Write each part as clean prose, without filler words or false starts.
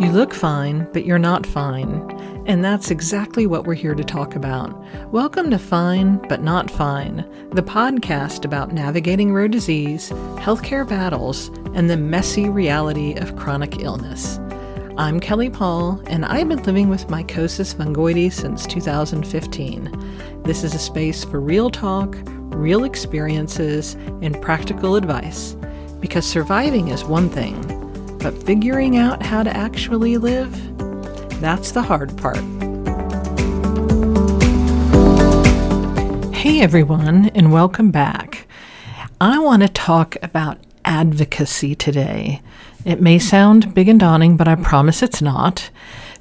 You look fine, but you're not fine. And that's exactly what we're here to talk about. Welcome to Fine, But Not Fine, the podcast about navigating rare disease, healthcare battles, and the messy reality of chronic illness. I'm Kelly Paul, and I've been living with mycosis fungoides since 2015. This is a space for real talk, real experiences, and practical advice. Because surviving is one thing, but figuring out how to actually live, that's the hard part. Hey everyone, and welcome back. I want to talk about advocacy today. It may sound big and daunting, but I promise it's not.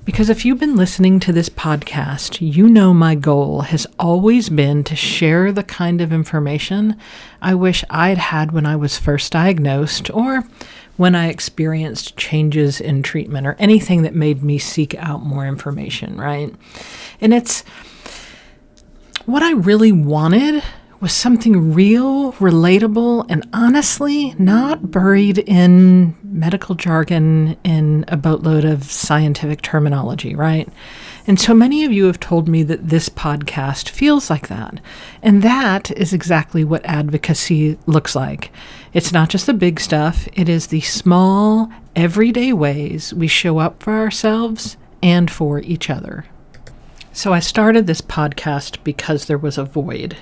Because if you've been listening to this podcast, you know my goal has always been to share the kind of information I wish I'd had when I was first diagnosed, or when I experienced changes in treatment, or anything that made me seek out more information, right? And it's what I really wanted was something real, relatable, and honestly not buried in medical jargon in a boatload of scientific terminology, right? And so many of you have told me that this podcast feels like that. And that is exactly what advocacy looks like. It's not just the big stuff. It is the small, everyday ways we show up for ourselves and for each other. So I started this podcast because there was a void.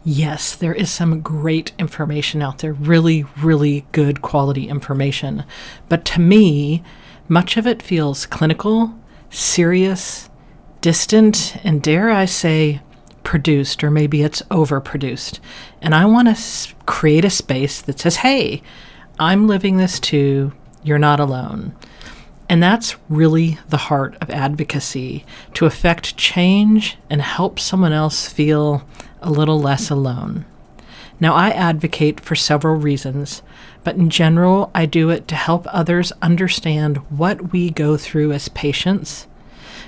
Yes, there is some great information out there, really, really good quality information. But to me, much of it feels clinical, serious, distant, and dare I say, produced, or maybe it's overproduced. And I want to create a space that says, hey, I'm living this too, you're not alone. And that's really the heart of advocacy, to affect change and help someone else feel a little less alone. Now, I advocate for several reasons, but in general, I do it to help others understand what we go through as patients,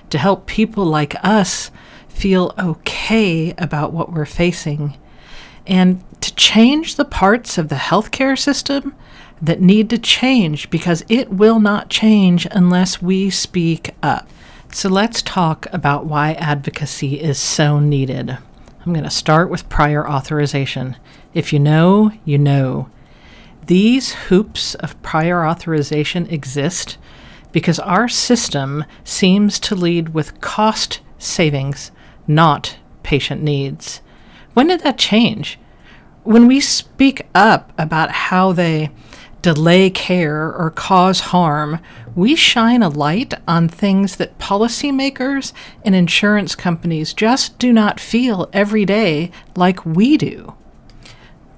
to help people like us feel okay about what we're facing, and to change the parts of the healthcare system that need to change, because it will not change unless we speak up. So let's talk about why advocacy is so needed. I'm going to start with prior authorization. If you know, you know. These hoops of prior authorization exist because our system seems to lead with cost savings, not patient needs. When did that change? When we speak up about how they delay care or cause harm, we shine a light on things that policymakers and insurance companies just do not feel every day like we do.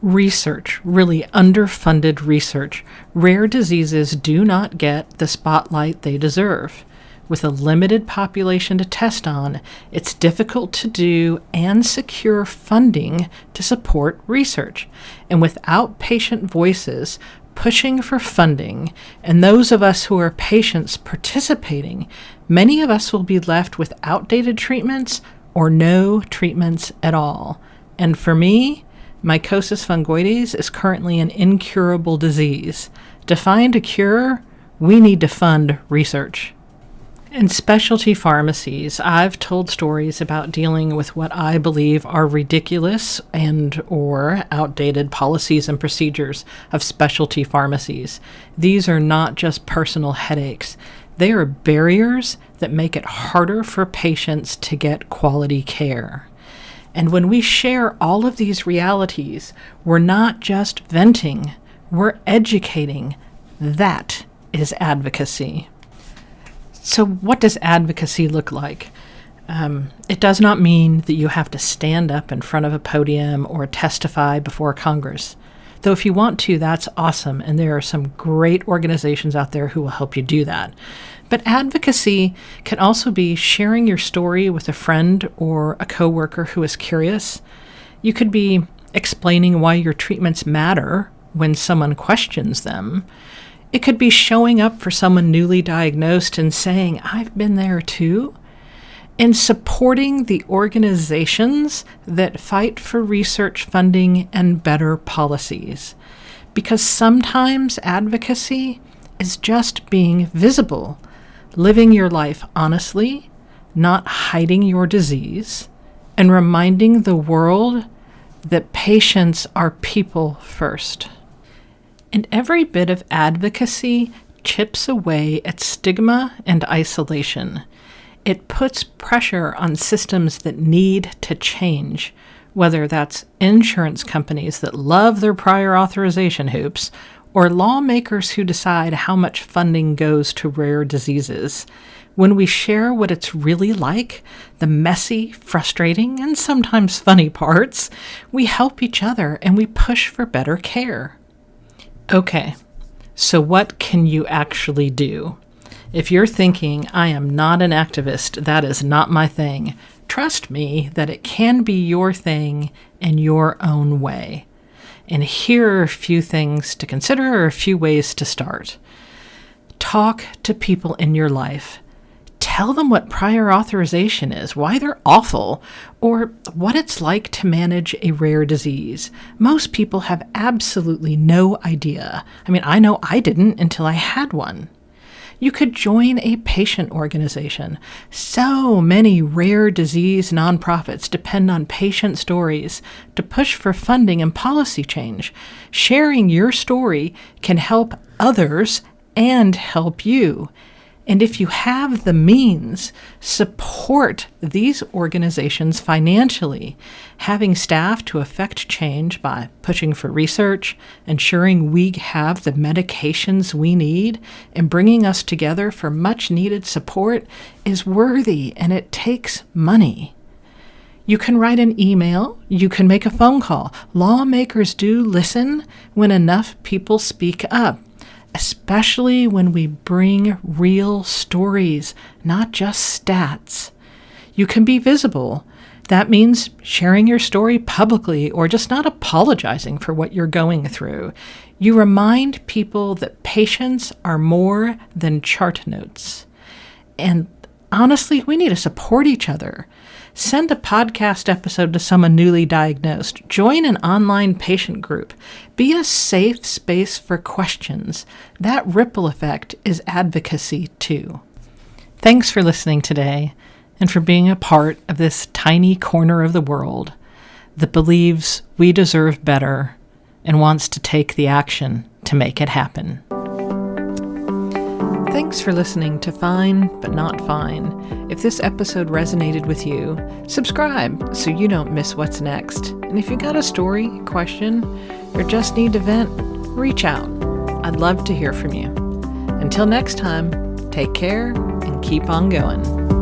Research, really underfunded research. Rare diseases do not get the spotlight they deserve. With a limited population to test on, it's difficult to do and secure funding to support research. And without patient voices pushing for funding, and those of us who are patients participating, many of us will be left with outdated treatments or no treatments at all. And for me, mycosis fungoides is currently an incurable disease. To find a cure, we need to fund research. In specialty pharmacies, I've told stories about dealing with what I believe are ridiculous and or outdated policies and procedures of specialty pharmacies. These are not just personal headaches. They are barriers that make it harder for patients to get quality care. And when we share all of these realities, we're not just venting, we're educating. That is advocacy. So what does advocacy look like? It does not mean that you have to stand up in front of a podium or testify before Congress. Though if you want to, that's awesome, and there are some great organizations out there who will help you do that. But advocacy can also be sharing your story with a friend or a coworker who is curious. You could be explaining why your treatments matter when someone questions them. It could be showing up for someone newly diagnosed and saying, I've been there too. And supporting the organizations that fight for research funding and better policies. Because sometimes advocacy is just being visible, living your life honestly, not hiding your disease, and reminding the world that patients are people first. And every bit of advocacy chips away at stigma and isolation. It puts pressure on systems that need to change, whether that's insurance companies that love their prior authorization hoops, or lawmakers who decide how much funding goes to rare diseases. When we share what it's really like, the messy, frustrating, and sometimes funny parts, we help each other and we push for better care. Okay, so what can you actually do? If you're thinking, I am not an activist, that is not my thing, trust me that it can be your thing in your own way. And here are a few things to consider, or a few ways to start. Talk to people in your life. Tell them what prior authorization is, why they're awful, or what it's like to manage a rare disease. Most people have absolutely no idea. I know I didn't until I had one. You could join a patient organization. So many rare disease nonprofits depend on patient stories to push for funding and policy change. Sharing your story can help others and help you. And if you have the means, support these organizations financially, having staff to affect change by pushing for research, ensuring we have the medications we need, and bringing us together for much needed support is worthy, and it takes money. You can write an email, you can make a phone call. Lawmakers do listen when enough people speak up, especially when we bring real stories, not just stats. You can be visible. That means sharing your story publicly or just not apologizing for what you're going through. You remind people that patients are more than chart notes. And honestly, we need to support each other. Send a podcast episode to someone newly diagnosed. Join an online patient group. Be a safe space for questions. That ripple effect is advocacy too. Thanks for listening today and for being a part of this tiny corner of the world that believes we deserve better and wants to take the action to make it happen. Thanks for listening to Fine But Not Fine. If this episode resonated with you, subscribe so you don't miss what's next. And if you got a story, question, or just need to vent, reach out. I'd love to hear from you. Until next time, take care and keep on going.